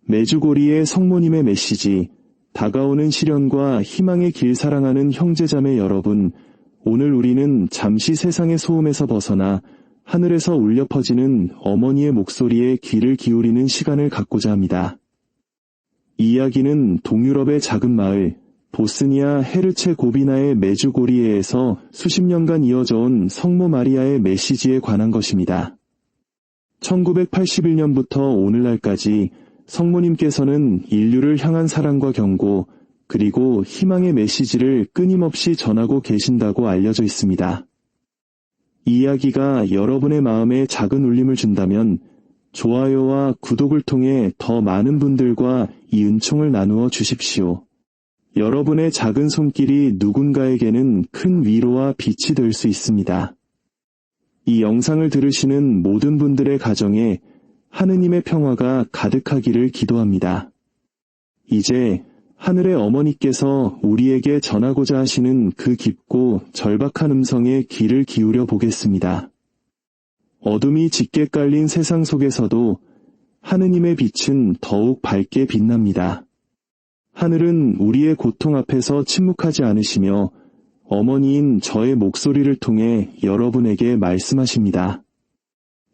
메주고리의 성모님의 메시지, 다가오는 시련과 희망의 길 사랑하는 형제자매 여러분, 오늘 우리는 잠시 세상의 소음에서 벗어나 하늘에서 울려 퍼지는 어머니의 목소리에 귀를 기울이는 시간을 갖고자 합니다. 이 이야기는 동유럽의 작은 마을, 보스니아 헤르체고비나의 메주고리에에서 수십 년간 이어져온 성모 마리아의 메시지에 관한 것입니다. 1981년부터 오늘날까지 성모님께서는 인류를 향한 사랑과 경고, 그리고 희망의 메시지를 끊임없이 전하고 계신다고 알려져 있습니다. 이 이야기가 여러분의 마음에 작은 울림을 준다면 좋아요와 구독을 통해 더 많은 분들과 이 은총을 나누어 주십시오. 여러분의 작은 손길이 누군가에게는 큰 위로와 빛이 될 수 있습니다. 이 영상을 들으시는 모든 분들의 가정에 하느님의 평화가 가득하기를 기도합니다. 이제 하늘의 어머니께서 우리에게 전하고자 하시는 그 깊고 절박한 음성에 귀를 기울여 보겠습니다. 어둠이 짙게 깔린 세상 속에서도 하느님의 빛은 더욱 밝게 빛납니다. 하늘은 우리의 고통 앞에서 침묵하지 않으시며 어머니인 저의 목소리를 통해 여러분에게 말씀하십니다.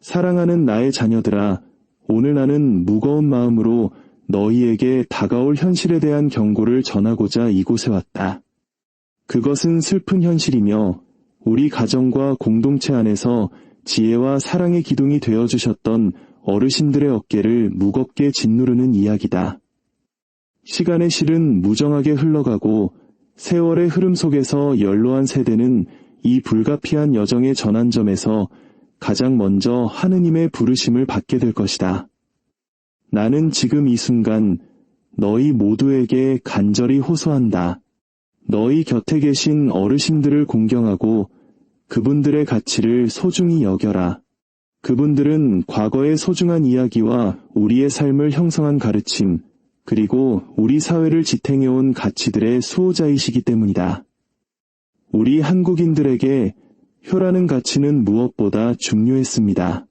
사랑하는 나의 자녀들아, 오늘 나는 무거운 마음으로 너희에게 다가올 현실에 대한 경고를 전하고자 이곳에 왔다. 그것은 슬픈 현실이며 우리 가정과 공동체 안에서 지혜와 사랑의 기둥이 되어주셨던 어르신들의 어깨를 무겁게 짓누르는 이야기다. 시간의 실은 무정하게 흘러가고 세월의 흐름 속에서 연로한 세대는 이 불가피한 여정의 전환점에서 가장 먼저 하느님의 부르심을 받게 될 것이다. 나는 지금 이 순간 너희 모두에게 간절히 호소한다. 너희 곁에 계신 어르신들을 공경하고 그분들의 가치를 소중히 여겨라. 그분들은 과거의 소중한 이야기와 우리의 삶을 형성한 가르침, 그리고 우리 사회를 지탱해온 가치들의 수호자이시기 때문이다. 우리 한국인들에게 효라는 가치는 무엇보다 중요했습니다.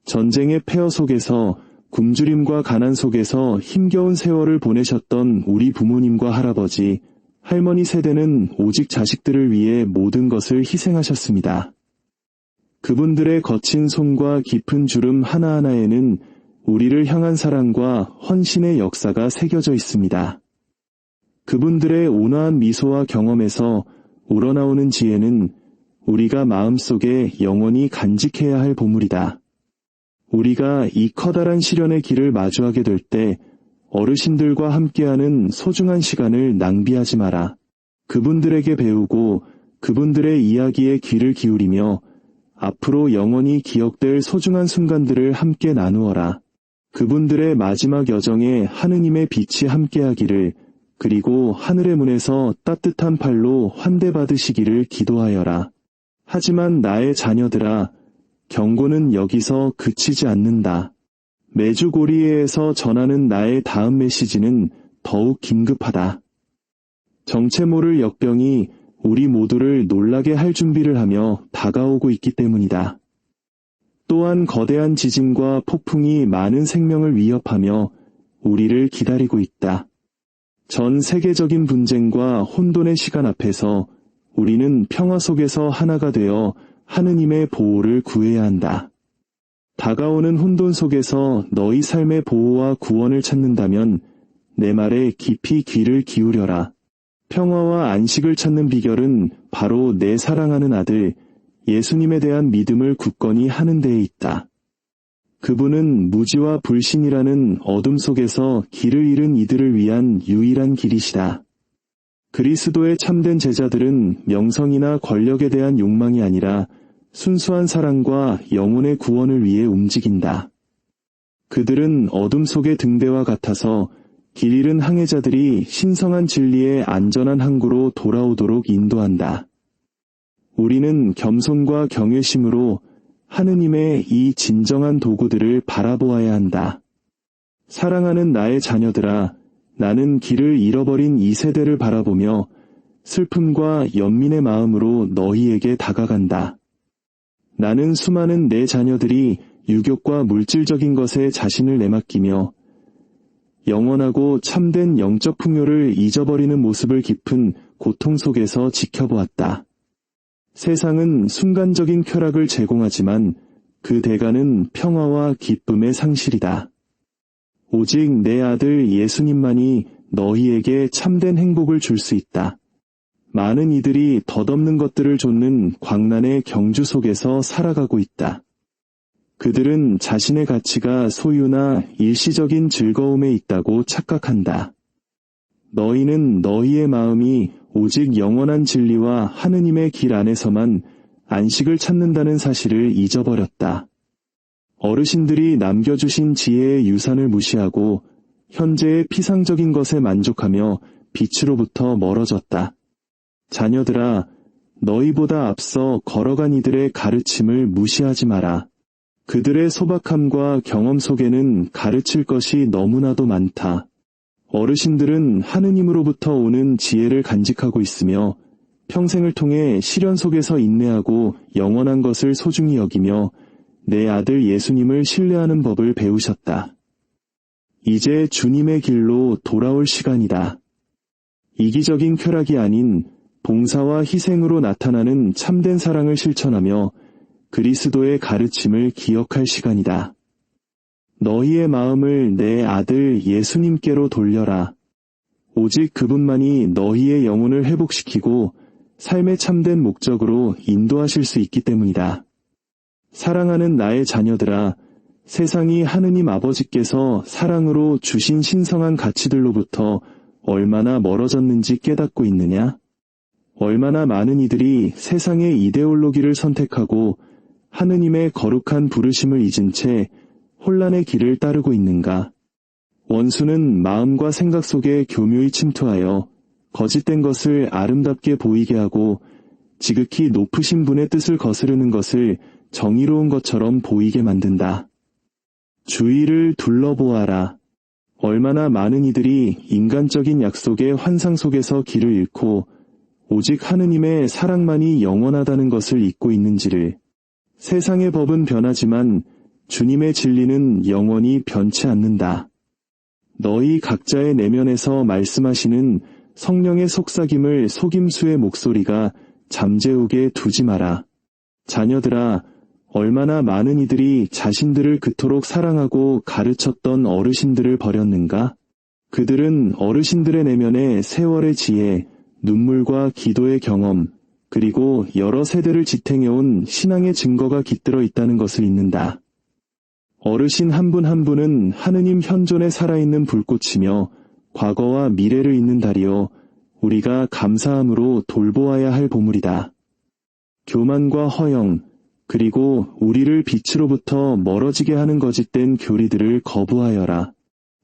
전쟁의 폐허 속에서 굶주림과 가난 속에서 힘겨운 세월을 보내셨던 우리 부모님과 할아버지, 할머니 세대는 오직 자식들을 위해 모든 것을 희생하셨습니다. 그분들의 거친 손과 깊은 주름 하나하나에는 우리를 향한 사랑과 헌신의 역사가 새겨져 있습니다. 그분들의 온화한 미소와 경험에서 우러나오는 지혜는 우리가 마음속에 영원히 간직해야 할 보물이다. 우리가 이 커다란 시련의 길을 마주하게 될 때 어르신들과 함께하는 소중한 시간을 낭비하지 마라. 그분들에게 배우고 그분들의 이야기에 귀를 기울이며 앞으로 영원히 기억될 소중한 순간들을 함께 나누어라. 그분들의 마지막 여정에 하느님의 빛이 함께하기를, 그리고 하늘의 문에서 따뜻한 팔로 환대받으시기를 기도하여라. 하지만 나의 자녀들아, 경고는 여기서 그치지 않는다. 메주고리에에서 전하는 나의 다음 메시지는 더욱 긴급하다. 정체 모를 역병이 우리 모두를 놀라게 할 준비를 하며 다가오고 있기 때문이다. 또한 거대한 지진과 폭풍이 많은 생명을 위협하며 우리를 기다리고 있다. 전 세계적인 분쟁과 혼돈의 시간 앞에서 우리는 평화 속에서 하나가 되어 하느님의 보호를 구해야 한다. 다가오는 혼돈 속에서 너희 삶의 보호와 구원을 찾는다면 내 말에 깊이 귀를 기울여라. 평화와 안식을 찾는 비결은 바로 내 사랑하는 아들 예수님에 대한 믿음을 굳건히 하는 데에 있다. 그분은 무지와 불신이라는 어둠 속에서 길을 잃은 이들을 위한 유일한 길이시다. 그리스도의 참된 제자들은 명성이나 권력에 대한 욕망이 아니라 순수한 사랑과 영혼의 구원을 위해 움직인다. 그들은 어둠 속의 등대와 같아서 길 잃은 항해자들이 신성한 진리의 안전한 항구로 돌아오도록 인도한다. 우리는 겸손과 경외심으로 하느님의 이 진정한 도구들을 바라보아야 한다. 사랑하는 나의 자녀들아, 나는 길을 잃어버린 이 세대를 바라보며 슬픔과 연민의 마음으로 너희에게 다가간다. 나는 수많은 내 자녀들이 유격과 물질적인 것에 자신을 내맡기며 영원하고 참된 영적 풍요를 잊어버리는 모습을 깊은 고통 속에서 지켜보았다. 세상은 순간적인 쾌락을 제공하지만 그 대가는 평화와 기쁨의 상실이다. 오직 내 아들 예수님만이 너희에게 참된 행복을 줄 수 있다. 많은 이들이 덧없는 것들을 좇는 광란의 경주 속에서 살아가고 있다. 그들은 자신의 가치가 소유나 일시적인 즐거움에 있다고 착각한다. 너희는 너희의 마음이 오직 영원한 진리와 하느님의 길 안에서만 안식을 찾는다는 사실을 잊어버렸다. 어르신들이 남겨주신 지혜의 유산을 무시하고 현재의 피상적인 것에 만족하며 빛으로부터 멀어졌다. 자녀들아, 너희보다 앞서 걸어간 이들의 가르침을 무시하지 마라. 그들의 소박함과 경험 속에는 가르칠 것이 너무나도 많다. 어르신들은 하느님으로부터 오는 지혜를 간직하고 있으며 평생을 통해 시련 속에서 인내하고 영원한 것을 소중히 여기며 내 아들 예수님을 신뢰하는 법을 배우셨다. 이제 주님의 길로 돌아올 시간이다. 이기적인 쾌락이 아닌 봉사와 희생으로 나타나는 참된 사랑을 실천하며 그리스도의 가르침을 기억할 시간이다. 너희의 마음을 내 아들 예수님께로 돌려라. 오직 그분만이 너희의 영혼을 회복시키고 삶의 참된 목적으로 인도하실 수 있기 때문이다. 사랑하는 나의 자녀들아, 세상이 하느님 아버지께서 사랑으로 주신 신성한 가치들로부터 얼마나 멀어졌는지 깨닫고 있느냐? 얼마나 많은 이들이 세상의 이데올로기를 선택하고 하느님의 거룩한 부르심을 잊은 채 혼란의 길을 따르고 있는가? 원수는 마음과 생각 속에 교묘히 침투하여 거짓된 것을 아름답게 보이게 하고 지극히 높으신 분의 뜻을 거스르는 것을 정의로운 것처럼 보이게 만든다. 주위를 둘러보아라. 얼마나 많은 이들이 인간적인 약속의 환상 속에서 길을 잃고 오직 하느님의 사랑만이 영원하다는 것을 잊고 있는지를. 세상의 법은 변하지만 주님의 진리는 영원히 변치 않는다. 너희 각자의 내면에서 말씀하시는 성령의 속삭임을 속임수의 목소리가 잠재우게 두지 마라. 자녀들아, 얼마나 많은 이들이 자신들을 그토록 사랑하고 가르쳤던 어르신들을 버렸는가? 그들은 어르신들의 내면에 세월의 지혜, 눈물과 기도의 경험, 그리고 여러 세대를 지탱해온 신앙의 증거가 깃들어 있다는 것을 잊는다. 어르신 한 분 한 분은 하느님 현존에 살아있는 불꽃이며 과거와 미래를 잇는 달이요 우리가 감사함으로 돌보아야 할 보물이다. 교만과 허영, 그리고 우리를 빛으로부터 멀어지게 하는 거짓된 교리들을 거부하여라.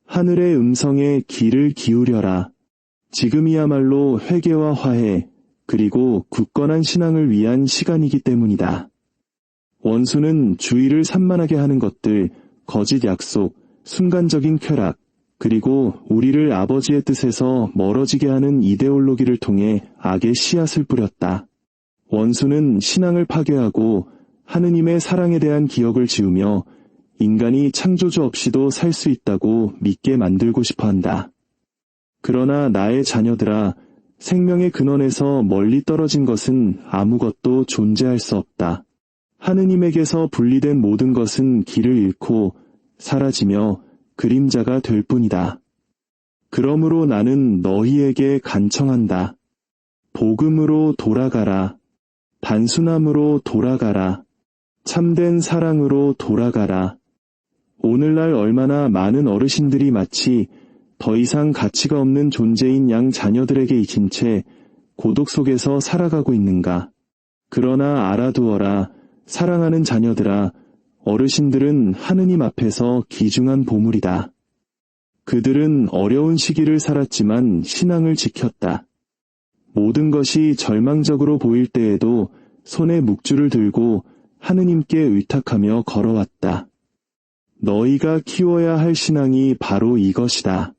하늘의 음성에 귀를 기울여라. 지금이야말로 회개와 화해, 그리고 굳건한 신앙을 위한 시간이기 때문이다. 원수는 주의를 산만하게 하는 것들, 거짓 약속, 순간적인 쾌락, 그리고 우리를 아버지의 뜻에서 멀어지게 하는 이데올로기를 통해 악의 씨앗을 뿌렸다. 원수는 신앙을 파괴하고 하느님의 사랑에 대한 기억을 지우며 인간이 창조주 없이도 살 수 있다고 믿게 만들고 싶어 한다. 그러나 나의 자녀들아, 생명의 근원에서 멀리 떨어진 것은 아무것도 존재할 수 없다. 하느님에게서 분리된 모든 것은 길을 잃고 사라지며 그림자가 될 뿐이다. 그러므로 나는 너희에게 간청한다. 복음으로 돌아가라. 단순함으로 돌아가라. 참된 사랑으로 돌아가라. 오늘날 얼마나 많은 어르신들이 마치 더 이상 가치가 없는 존재인 양 자녀들에게 잊힌 채 고독 속에서 살아가고 있는가. 그러나 알아두어라. 사랑하는 자녀들아, 어르신들은 하느님 앞에서 귀중한 보물이다. 그들은 어려운 시기를 살았지만 신앙을 지켰다. 모든 것이 절망적으로 보일 때에도 손에 묵주를 들고 하느님께 의탁하며 걸어왔다. 너희가 키워야 할 신앙이 바로 이것이다.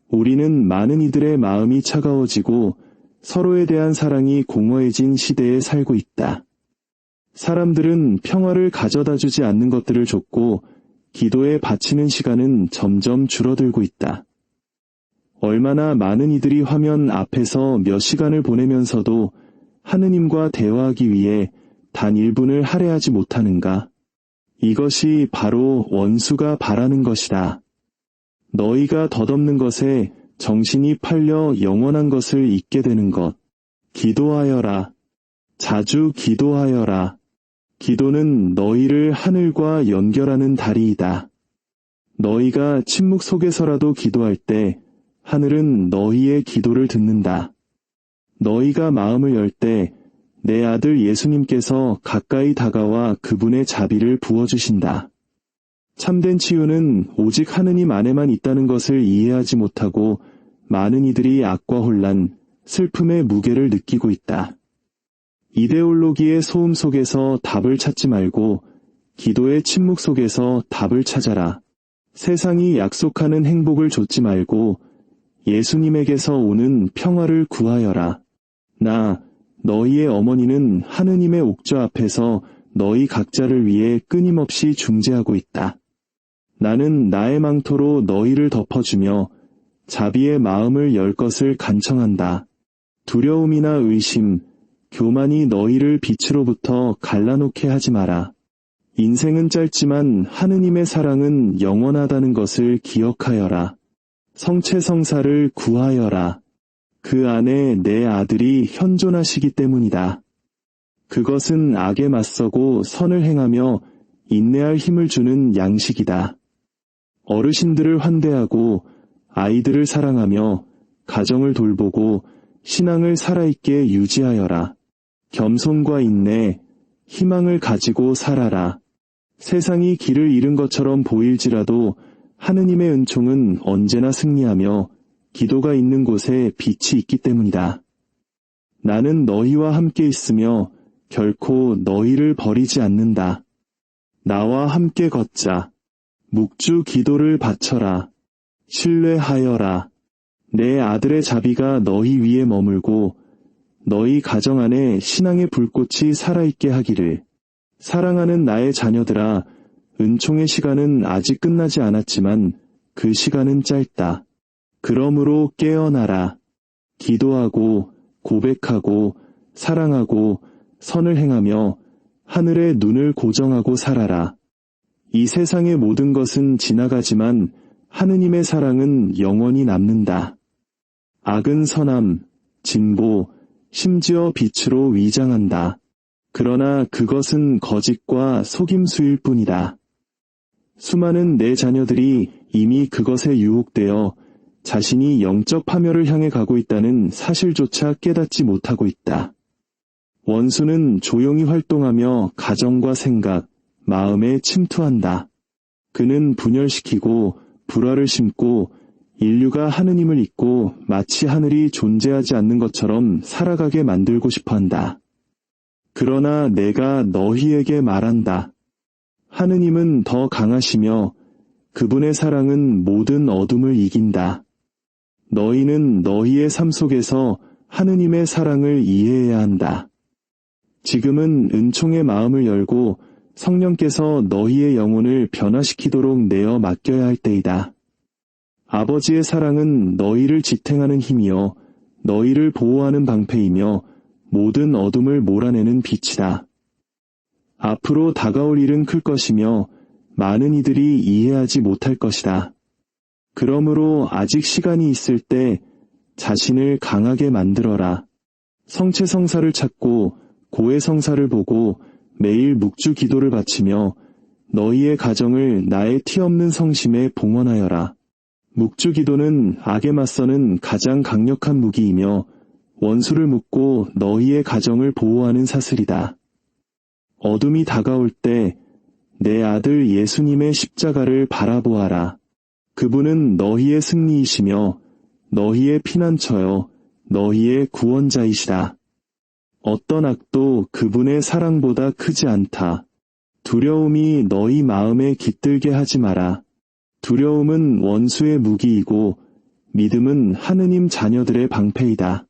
우리는 많은 이들의 마음이 차가워지고 서로에 대한 사랑이 공허해진 시대에 살고 있다. 사람들은 평화를 가져다 주지 않는 것들을 줬고 기도에 바치는 시간은 점점 줄어들고 있다. 얼마나 많은 이들이 화면 앞에서 몇 시간을 보내면서도 하느님과 대화하기 위해 단 1분을 할애하지 못하는가? 이것이 바로 원수가 바라는 것이다. 너희가 덧없는 것에 정신이 팔려 영원한 것을 잊게 되는 것. 기도하여라. 자주 기도하여라. 기도는 너희를 하늘과 연결하는 다리이다. 너희가 침묵 속에서라도 기도할 때 하늘은 너희의 기도를 듣는다. 너희가 마음을 열 때 내 아들 예수님께서 가까이 다가와 그분의 자비를 부어주신다. 참된 치유는 오직 하느님 안에만 있다는 것을 이해하지 못하고 많은 이들이 악과 혼란, 슬픔의 무게를 느끼고 있다. 이데올로기의 소음 속에서 답을 찾지 말고 기도의 침묵 속에서 답을 찾아라. 세상이 약속하는 행복을 좇지 말고 예수님에게서 오는 평화를 구하여라. 나, 너희의 어머니는 하느님의 옥좌 앞에서 너희 각자를 위해 끊임없이 중재하고 있다. 나는 나의 망토로 너희를 덮어주며 자비의 마음을 열 것을 간청한다. 두려움이나 의심, 교만이 너희를 빛으로부터 갈라놓게 하지 마라. 인생은 짧지만 하느님의 사랑은 영원하다는 것을 기억하여라. 성체성사를 구하여라. 그 안에 내 아들이 현존하시기 때문이다. 그것은 악에 맞서고 선을 행하며 인내할 힘을 주는 양식이다. 어르신들을 환대하고 아이들을 사랑하며 가정을 돌보고 신앙을 살아있게 유지하여라. 겸손과 인내, 희망을 가지고 살아라. 세상이 길을 잃은 것처럼 보일지라도 하느님의 은총은 언제나 승리하며 기도가 있는 곳에 빛이 있기 때문이다. 나는 너희와 함께 있으며 결코 너희를 버리지 않는다. 나와 함께 걷자. 묵주 기도를 바쳐라. 신뢰하여라. 내 아들의 자비가 너희 위에 머물고 너희 가정 안에 신앙의 불꽃이 살아있게 하기를. 사랑하는 나의 자녀들아, 은총의 시간은 아직 끝나지 않았지만 그 시간은 짧다. 그러므로 깨어나라. 기도하고 고백하고 사랑하고 선을 행하며 하늘의 눈을 고정하고 살아라. 이 세상의 모든 것은 지나가지만 하느님의 사랑은 영원히 남는다. 악은 선함, 진보, 심지어 빛으로 위장한다. 그러나 그것은 거짓과 속임수일 뿐이다. 수많은 내 자녀들이 이미 그것에 유혹되어 자신이 영적 파멸을 향해 가고 있다는 사실조차 깨닫지 못하고 있다. 원수는 조용히 활동하며 가정과 생각, 마음에 침투한다. 그는 분열시키고 불화를 심고 인류가 하느님을 잊고 마치 하늘이 존재하지 않는 것처럼 살아가게 만들고 싶어한다. 그러나 내가 너희에게 말한다. 하느님은 더 강하시며 그분의 사랑은 모든 어둠을 이긴다. 너희는 너희의 삶 속에서 하느님의 사랑을 이해해야 한다. 지금은 은총의 마음을 열고 성령께서 너희의 영혼을 변화시키도록 내어 맡겨야 할 때이다. 아버지의 사랑은 너희를 지탱하는 힘이요 너희를 보호하는 방패이며 모든 어둠을 몰아내는 빛이다. 앞으로 다가올 일은 클 것이며 많은 이들이 이해하지 못할 것이다. 그러므로 아직 시간이 있을 때 자신을 강하게 만들어라. 성체성사를 찾고 고해성사를 보고 매일 묵주 기도를 바치며 너희의 가정을 나의 티없는 성심에 봉헌하여라. 묵주 기도는 악에 맞서는 가장 강력한 무기이며 원수를 묶고 너희의 가정을 보호하는 사슬이다. 어둠이 다가올 때 내 아들 예수님의 십자가를 바라보아라. 그분은 너희의 승리이시며 너희의 피난처요 너희의 구원자이시다. 어떤 악도 그분의 사랑보다 크지 않다. 두려움이 너희 마음에 깃들게 하지 마라. 두려움은 원수의 무기이고 믿음은 하느님 자녀들의 방패이다.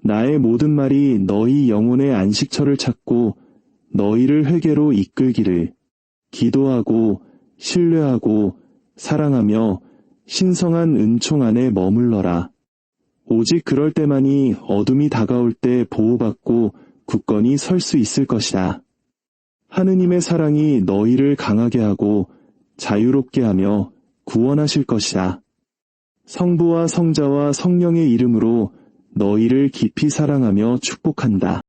나의 모든 말이 너희 영혼의 안식처를 찾고 너희를 회개로 이끌기를. 기도하고 신뢰하고 사랑하며 신성한 은총 안에 머물러라. 오직 그럴 때만이 어둠이 다가올 때 보호받고 굳건히 설 수 있을 것이다. 하느님의 사랑이 너희를 강하게 하고 자유롭게 하며 구원하실 것이다. 성부와 성자와 성령의 이름으로 너희를 깊이 사랑하며 축복한다.